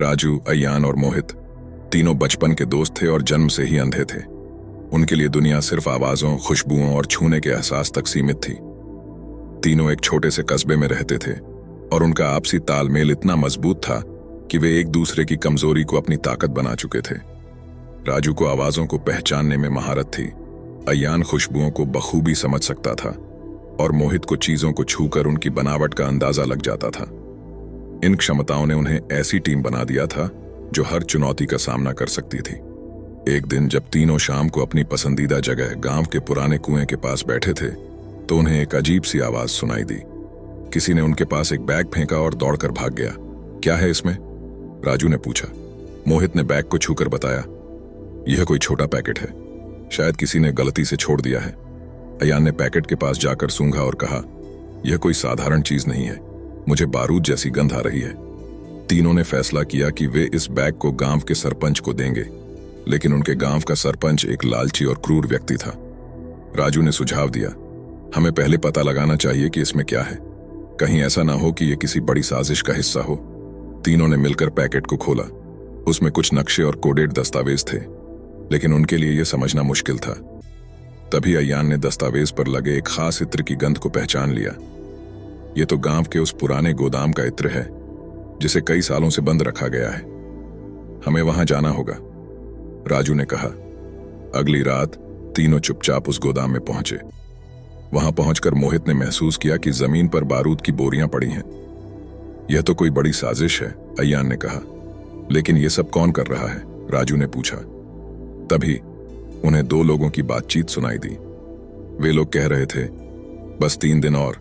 राजू, अय्यान और मोहित तीनों बचपन के दोस्त थे और जन्म से ही अंधे थे। उनके लिए दुनिया सिर्फ आवाजों, खुशबुओं और छूने के एहसास तक सीमित थी। तीनों एक छोटे से कस्बे में रहते थे और उनका आपसी तालमेल इतना मजबूत था कि वे एक दूसरे की कमजोरी को अपनी ताकत बना चुके थे। राजू को आवाजों को पहचानने में महारत थी, अय्यान खुशबुओं को बखूबी समझ सकता था और मोहित को चीजों को छूकर उनकी बनावट का अंदाजा लग जाता था। इन क्षमताओं ने उन्हें ऐसी टीम बना दिया था जो हर चुनौती का सामना कर सकती थी। एक दिन जब तीनों शाम को अपनी पसंदीदा जगह गांव के पुराने कुएं के पास बैठे थे तो उन्हें एक अजीब सी आवाज सुनाई दी। किसी ने उनके पास एक बैग फेंका और दौड़कर भाग गया। क्या है इसमें? राजू ने पूछा। मोहित ने बैग को छूकर बताया, यह कोई छोटा पैकेट है, शायद किसी ने गलती से छोड़ दिया है। अय्यान ने पैकेट के पास जाकर सूंघा और कहा, यह कोई साधारण चीज नहीं है, मुझे बारूद जैसी गंध आ रही है। तीनों ने फैसला किया कि वे इस बैग को गांव के सरपंच को देंगे, लेकिन उनके गांव का सरपंच एक लालची और क्रूर व्यक्ति था। राजू ने सुझाव दिया, हमें पहले पता लगाना चाहिए कि इसमें क्या है, कहीं ऐसा ना हो कि यह किसी बड़ी साजिश का हिस्सा हो। तीनों ने मिलकर पैकेट को खोला। उसमें कुछ नक्शे और कोडेड दस्तावेज थे, लेकिन उनके लिए यह समझना मुश्किल था। तभी अय्यान ने दस्तावेज पर लगे एक खास इत्र की गंध को पहचान लिया। यह तो गांव के उस पुराने गोदाम का इत्र है जिसे कई सालों से बंद रखा गया है। हमें वहां जाना होगा, राजू ने कहा। अगली रात तीनों चुपचाप उस गोदाम में पहुंचे। वहां पहुंचकर मोहित ने महसूस किया कि जमीन पर बारूद की बोरियां पड़ी हैं। यह तो कोई बड़ी साजिश है, अय्यान ने कहा। लेकिन यह सब कौन कर रहा है? राजू ने पूछा। तभी उन्हें दो लोगों की बातचीत सुनाई दी। वे लोग कह रहे थे, बस 3 दिन और,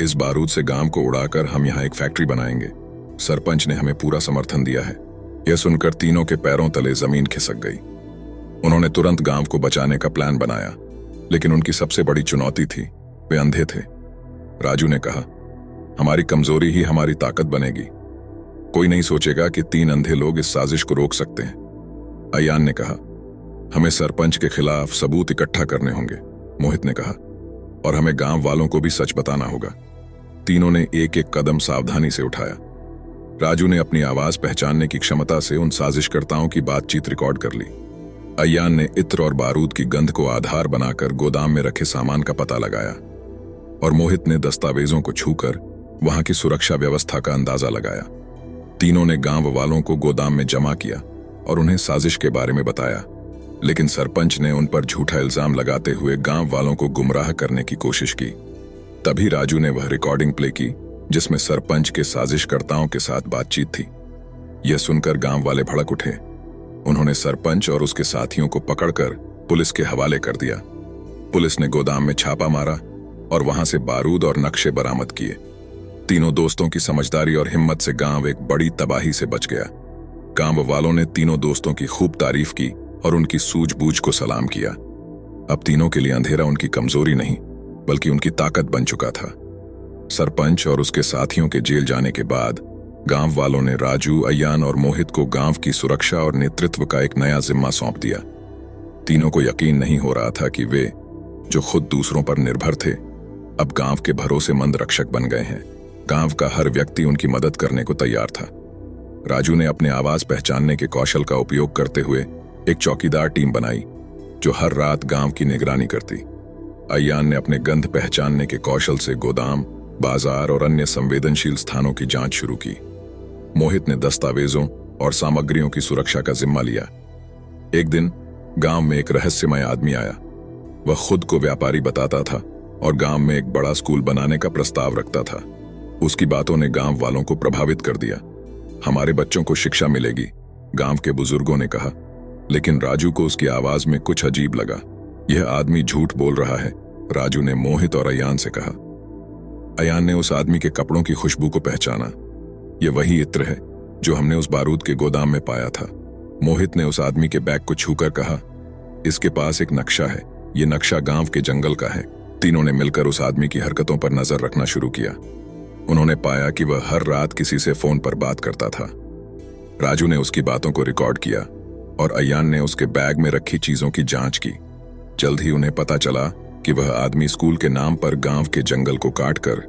इस बारूद से गांव को उड़ाकर हम यहां एक फैक्ट्री बनाएंगे। सरपंच ने हमें पूरा समर्थन दिया है। यह सुनकर तीनों के पैरों तले जमीन खिसक गई। उन्होंने तुरंत गांव को बचाने का प्लान बनाया, लेकिन उनकी सबसे बड़ी चुनौती थी, वे अंधे थे। राजू ने कहा, हमारी कमजोरी ही हमारी ताकत बनेगी। कोई नहीं सोचेगा कि 3 अंधे लोग इस साजिश को रोक सकते हैं। अय्यान ने कहा, हमें सरपंच के खिलाफ सबूत इकट्ठा करने होंगे, मोहित ने कहा, और हमें गांव वालों को भी सच बताना होगा। तीनों ने एक एक कदम सावधानी से उठाया। राजू ने अपनी आवाज पहचानने की क्षमता से उन साजिशकर्ताओं की बातचीत रिकॉर्ड कर ली। अय्यान ने इत्र और बारूद की गंध को आधार बनाकर गोदाम में रखे सामान का पता लगाया, और मोहित ने दस्तावेजों को छूकर वहां की सुरक्षा व्यवस्था का अंदाजा लगाया। तीनों ने गांव वालों को गोदाम में जमा किया और उन्हें साजिश के बारे में बताया, लेकिन सरपंच ने उन पर झूठा इल्जाम लगाते हुए गांव वालों को गुमराह करने की कोशिश की। तभी राजू ने वह रिकॉर्डिंग प्ले की जिसमें सरपंच के साजिशकर्ताओं के साथ बातचीत थी। यह सुनकर गांव वाले भड़क उठे। उन्होंने सरपंच और उसके साथियों को पकड़कर पुलिस के हवाले कर दिया। पुलिस ने गोदाम में छापा मारा और वहां से बारूद और नक्शे बरामद किए। तीनों दोस्तों की समझदारी और हिम्मत से गांव एक बड़ी तबाही से बच गया। गांव वालों ने तीनों दोस्तों की खूब तारीफ की और उनकी सूझबूझ को सलाम किया। अब तीनों के लिए अंधेरा उनकी कमजोरी नहीं, बल्कि उनकी ताकत बन चुका था। सरपंच और उसके साथियों के जेल जाने के बाद गांव वालों ने राजू, अय्यान और मोहित को गांव की सुरक्षा और नेतृत्व का एक नया जिम्मा सौंप दिया। तीनों को यकीन नहीं हो रहा था कि वे, जो खुद दूसरों पर निर्भर थे, अब गांव के भरोसेमंद रक्षक बन गए हैं। गांव का हर व्यक्ति उनकी मदद करने को तैयार था। राजू ने अपने आवाज पहचानने के कौशल का उपयोग करते हुए एक चौकीदार टीम बनाई जो हर रात गांव की निगरानी करती। अय्यान ने अपने गंध पहचानने के कौशल से गोदाम, बाजार और अन्य संवेदनशील स्थानों की जांच शुरू की। मोहित ने दस्तावेजों और सामग्रियों की सुरक्षा का जिम्मा लिया। एक दिन गांव में एक रहस्यमय आदमी आया। वह खुद को व्यापारी बताता था और गांव में एक बड़ा स्कूल बनाने का प्रस्ताव रखता था। उसकी बातों ने गांव वालों को प्रभावित कर दिया। हमारे बच्चों को शिक्षा मिलेगी, गांव के बुजुर्गों ने कहा। लेकिन राजू को उसकी आवाज में कुछ अजीब लगा। यह आदमी झूठ बोल रहा है, राजू ने मोहित और अय्यान से कहा। अय्यान ने उस आदमी के कपड़ों की खुशबू को पहचाना। यह वही इत्र है जो हमने उस बारूद के गोदाम में पाया था। मोहित ने उस आदमी के बैग को छूकर कहा, इसके पास एक नक्शा है, यह नक्शा गांव के जंगल का है। तीनों ने मिलकर उस आदमी की हरकतों पर नजर रखना शुरू किया। उन्होंने पाया कि वह हर रात किसी से फोन पर बात करता था। राजू ने उसकी बातों को रिकॉर्ड किया और अय्यान ने उसके बैग में रखी चीजों की जांच की। जल्द ही उन्हें पता चला कि वह आदमी स्कूल के नाम पर गांव के जंगल को काटकर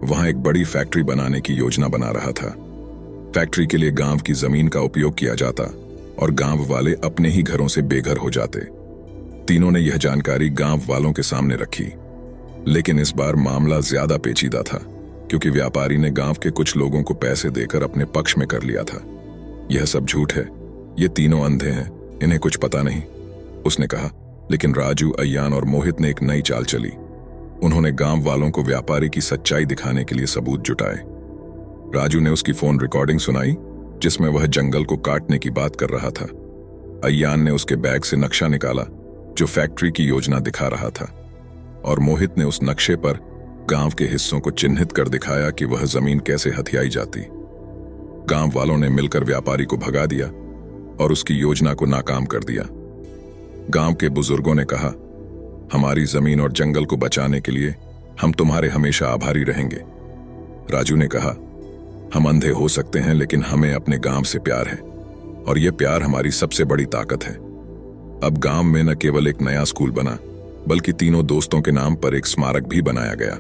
वहां एक बड़ी फैक्ट्री बनाने की योजना बना रहा था। फैक्ट्री के लिए गांव की जमीन का उपयोग किया जाता और गांव वाले अपने ही घरों से बेघर हो जाते। तीनों ने यह जानकारी गांव वालों के सामने रखी, लेकिन इस बार मामला ज्यादा पेचीदा था, क्योंकि व्यापारी ने गांव के कुछ लोगों को पैसे देकर अपने पक्ष में कर लिया था। यह सब झूठ है, ये तीनों अंधे हैं, इन्हें कुछ पता नहीं, उसने कहा। लेकिन राजू, अय्यान और मोहित ने एक नई चाल चली। उन्होंने गांव वालों को व्यापारी की सच्चाई दिखाने के लिए सबूत जुटाए। राजू ने उसकी फोन रिकॉर्डिंग सुनाई, जिसमें वह जंगल को काटने की बात कर रहा था। अय्यान ने उसके बैग से नक्शा निकाला जो फैक्ट्री की योजना दिखा रहा था, और मोहित ने उस नक्शे पर गांव के हिस्सों को चिन्हित कर दिखाया कि वह जमीन कैसे हथियाई जाती। गांव वालों ने मिलकर व्यापारी को भगा दिया और उसकी योजना को नाकाम कर दिया। गांव के बुजुर्गों ने कहा, हमारी जमीन और जंगल को बचाने के लिए हम तुम्हारे हमेशा आभारी रहेंगे। राजू ने कहा, हम अंधे हो सकते हैं, लेकिन हमें अपने गांव से प्यार है, और यह प्यार हमारी सबसे बड़ी ताकत है। अब गांव में न केवल एक नया स्कूल बना, बल्कि तीनों दोस्तों के नाम पर एक स्मारक भी बनाया गया।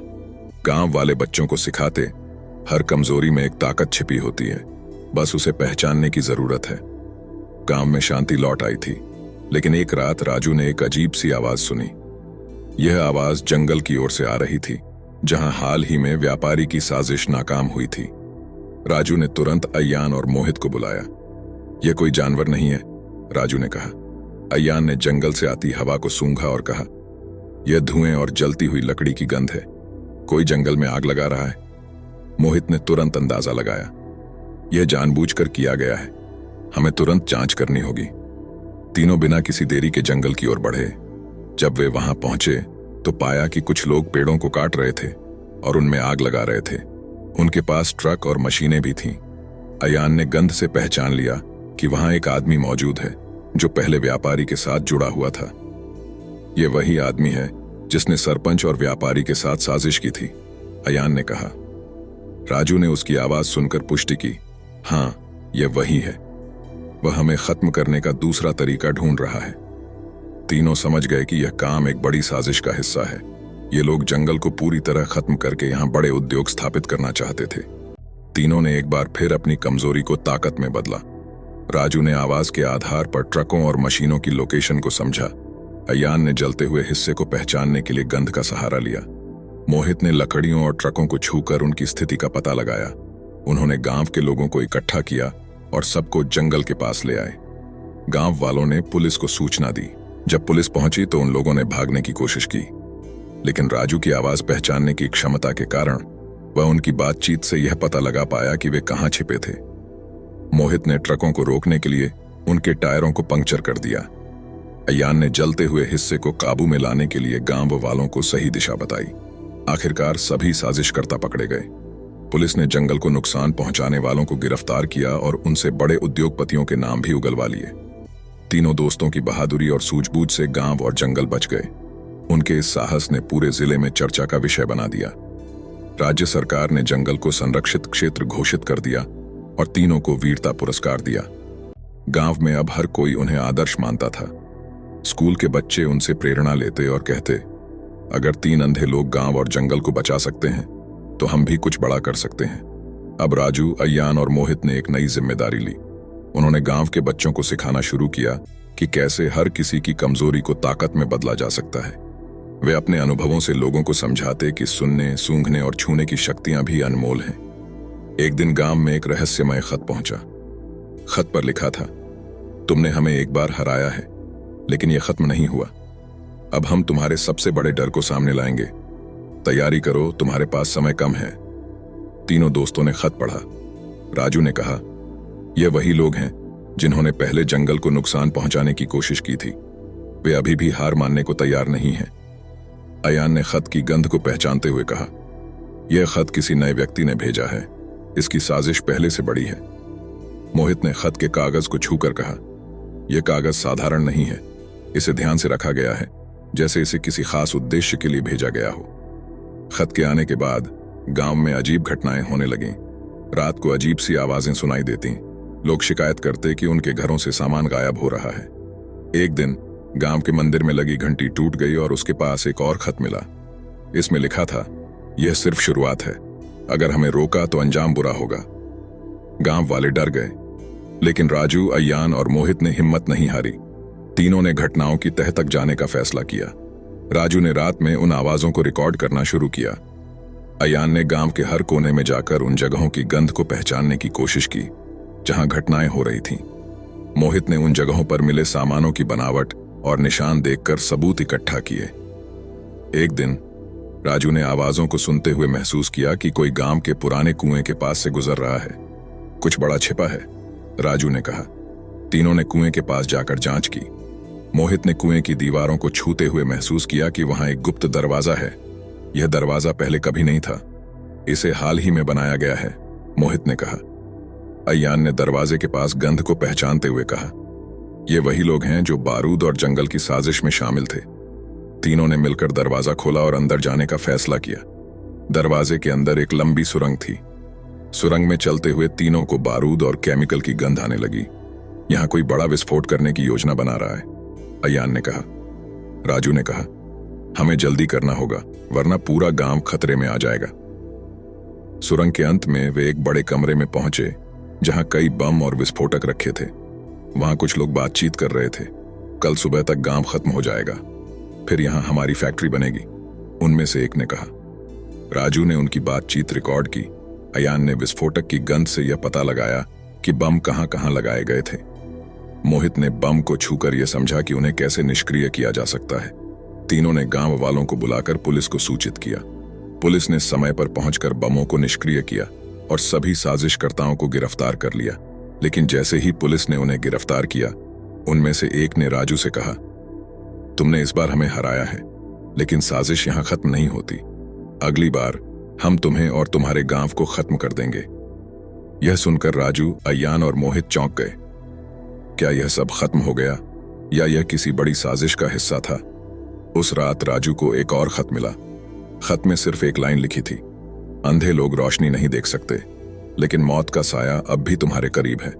गांव वाले बच्चों को सिखाते, हर कमजोरी में एक ताकत छिपी होती है, बस उसे पहचानने की जरूरत है। गांव में शांति लौट आई थी, लेकिन एक रात राजू ने एक अजीब सी आवाज सुनी। यह आवाज जंगल की ओर से आ रही थी, जहां हाल ही में व्यापारी की साजिश नाकाम हुई थी। राजू ने तुरंत अय्यान और मोहित को बुलाया। यह कोई जानवर नहीं है, राजू ने कहा। अय्यान ने जंगल से आती हवा को सूंघा और कहा, यह धुएं और जलती हुई लकड़ी की गंध है, कोई जंगल में आग लगा रहा है। मोहित ने तुरंत अंदाजा लगाया, यह जानबूझकर किया गया है, हमें तुरंत जांच करनी होगी। तीनों बिना किसी देरी के जंगल की ओर बढ़े। जब वे वहां पहुंचे तो पाया कि कुछ लोग पेड़ों को काट रहे थे और उनमें आग लगा रहे थे। उनके पास ट्रक और मशीनें भी थीं। अय्यान ने गंध से पहचान लिया कि वहां एक आदमी मौजूद है जो पहले व्यापारी के साथ जुड़ा हुआ था। यह वही आदमी है जिसने सरपंच और व्यापारी के साथ साजिश की थी, अय्यान ने कहा। राजू ने उसकी आवाज सुनकर पुष्टि की, हाँ, यह वही है। वह हमें खत्म करने का दूसरा तरीका ढूंढ रहा है। तीनों समझ गए कि यह काम एक बड़ी साजिश का हिस्सा है। ये लोग जंगल को पूरी तरह खत्म करके यहां बड़े उद्योग स्थापित करना चाहते थे। तीनों ने एक बार फिर अपनी कमजोरी को ताकत में बदला। राजू ने आवाज के आधार पर ट्रकों और मशीनों की लोकेशन को समझा। अय्यान ने जलते हुए हिस्से को पहचानने के लिए गंध का सहारा लिया। मोहित ने लकड़ियों और ट्रकों को छूकर उनकी स्थिति का पता लगाया। उन्होंने गांव के लोगों को इकट्ठा किया और सबको जंगल के पास ले आए। गांव वालों ने पुलिस को सूचना दी। जब पुलिस पहुंची तो उन लोगों ने भागने की कोशिश की, लेकिन राजू की आवाज पहचानने की क्षमता के कारण वह उनकी बातचीत से यह पता लगा पाया कि वे कहां छिपे थे। मोहित ने ट्रकों को रोकने के लिए उनके टायरों को पंक्चर कर दिया। अय्यान ने जलते हुए हिस्से को काबू में लाने के लिए गांव वालों को सही दिशा बताई। आखिरकार सभी साजिशकर्ता पकड़े गए। पुलिस ने जंगल को नुकसान पहुंचाने वालों को गिरफ्तार किया और उनसे बड़े उद्योगपतियों के नाम भी उगलवा लिए। तीनों दोस्तों की बहादुरी और सूझबूझ से गांव और जंगल बच गए। उनके इस साहस ने पूरे जिले में चर्चा का विषय बना दिया। राज्य सरकार ने जंगल को संरक्षित क्षेत्र घोषित कर दिया और तीनों को वीरता पुरस्कार दिया। गांव में अब हर कोई उन्हें आदर्श मानता था। स्कूल के बच्चे उनसे प्रेरणा लेते और कहते, अगर 3 अंधे लोग गांव और जंगल को बचा सकते हैं तो हम भी कुछ बड़ा कर सकते हैं। अब राजू, अय्यान और मोहित ने एक नई जिम्मेदारी ली। उन्होंने गांव के बच्चों को सिखाना शुरू किया कि कैसे हर किसी की कमजोरी को ताकत में बदला जा सकता है। वे अपने अनुभवों से लोगों को समझाते कि सुनने, सूंघने और छूने की शक्तियां भी अनमोल हैं। एक दिन गांव में एक रहस्यमय खत पहुंचा। खत पर लिखा था, तुमने हमें एक बार हराया है, लेकिन यह खत्म नहीं हुआ। अब हम तुम्हारे सबसे बड़े डर को सामने लाएंगे। तैयारी करो, तुम्हारे पास समय कम है। तीनों दोस्तों ने खत पढ़ा। राजू ने कहा, यह वही लोग हैं जिन्होंने पहले जंगल को नुकसान पहुंचाने की कोशिश की थी। वे अभी भी हार मानने को तैयार नहीं हैं। अय्यान ने खत की गंध को पहचानते हुए कहा, यह खत किसी नए व्यक्ति ने भेजा है। इसकी साजिश पहले से बड़ी है। मोहित ने खत के कागज को छूकर कहा, यह कागज साधारण नहीं है। इसे ध्यान से रखा गया है, जैसे इसे किसी खास उद्देश्य के लिए भेजा गया हो। खत के आने के बाद गांव में अजीब घटनाएं होने लगीं। रात को अजीब सी आवाजें सुनाई देती। लोग शिकायत करते कि उनके घरों से सामान गायब हो रहा है। एक दिन गांव के मंदिर में लगी घंटी टूट गई और उसके पास एक और खत मिला। इसमें लिखा था, यह सिर्फ शुरुआत है, अगर हमें रोका तो अंजाम बुरा होगा। गांव वाले डर गए, लेकिन राजू, अय्यान और मोहित ने हिम्मत नहीं हारी। तीनों ने घटनाओं की तह तक जाने का फैसला किया। राजू ने रात में उन आवाजों को रिकॉर्ड करना शुरू किया। अय्यान ने गांव के हर कोने में जाकर उन जगहों की गंध को पहचानने की कोशिश की जहां घटनाएं हो रही थीं। मोहित ने उन जगहों पर मिले सामानों की बनावट और निशान देखकर सबूत इकट्ठा किए। एक दिन राजू ने आवाजों को सुनते हुए महसूस किया कि कोई गांव के पुराने कुएं के पास से गुजर रहा है। कुछ बड़ा छिपा है, राजू ने कहा। तीनों ने कुएं के पास जाकर जांच की। मोहित ने कुएं की दीवारों को छूते हुए महसूस किया कि वहां एक गुप्त दरवाजा है। यह दरवाजा पहले कभी नहीं था, इसे हाल ही में बनाया गया है, मोहित ने कहा। अय्यान ने दरवाजे के पास गंध को पहचानते हुए कहा, ये वही लोग हैं जो बारूद और जंगल की साजिश में शामिल थे। तीनों ने मिलकर दरवाजा खोला और अंदर जाने का फैसला किया। दरवाजे के अंदर एक लंबी सुरंग थी। सुरंग में चलते हुए तीनों को बारूद और केमिकल की गंध आने लगी। यहां कोई बड़ा विस्फोट करने की योजना बना रहा है, अय्यान ने कहा। राजू ने कहा, हमें जल्दी करना होगा वरना पूरा गांव खतरे में आ जाएगा। सुरंग के अंत में वे एक बड़े कमरे में पहुंचे जहां कई बम और विस्फोटक रखे थे। वहां कुछ लोग बातचीत कर रहे थे। कल सुबह तक गांव खत्म हो जाएगा, फिर यहां हमारी फैक्ट्री बनेगी, उनमें से एक ने कहा। राजू ने उनकी बातचीत रिकॉर्ड की। अय्यान ने विस्फोटक की गंध से यह पता लगाया कि बम कहां कहां लगाए गए थे। मोहित ने बम को छूकर यह समझा कि उन्हें कैसे निष्क्रिय किया जा सकता है। तीनों ने गांव वालों को बुलाकर पुलिस को सूचित किया। पुलिस ने समय पर पहुंचकर बमों को निष्क्रिय किया और सभी साजिशकर्ताओं को गिरफ्तार कर लिया। लेकिन जैसे ही पुलिस ने उन्हें गिरफ्तार किया, उनमें से एक ने राजू से कहा, तुमने इस बार हमें हराया है, लेकिन साजिश यहां खत्म नहीं होती। अगली बार हम तुम्हें और तुम्हारे गांव को खत्म कर देंगे। यह सुनकर राजू, अय्यान और मोहित चौंक गए। क्या यह सब खत्म हो गया या यह किसी बड़ी साजिश का हिस्सा था? उस रात राजू को एक और खत मिला। खत में सिर्फ एक लाइन लिखी थी, अंधे लोग रोशनी नहीं देख सकते, लेकिन मौत का साया अब भी तुम्हारे करीब है।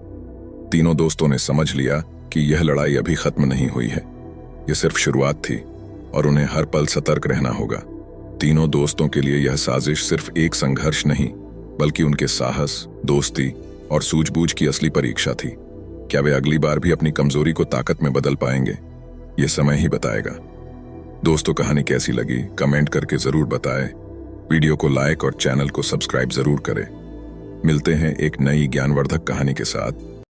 तीनों दोस्तों ने समझ लिया कि यह लड़ाई अभी खत्म नहीं हुई है, यह सिर्फ शुरुआत थी और उन्हें हर पल सतर्क रहना होगा। तीनों दोस्तों के लिए यह साजिश सिर्फ एक संघर्ष नहीं, बल्कि उनके साहस, दोस्ती और सूझबूझ की असली परीक्षा थी। क्या वे अगली बार भी अपनी कमजोरी को ताकत में बदल पाएंगे? यह समय ही बताएगा। दोस्तों, कहानी कैसी लगी कमेंट करके जरूर बताएं। वीडियो को लाइक और चैनल को सब्सक्राइब जरूर करें। मिलते हैं एक नई ज्ञानवर्धक कहानी के साथ।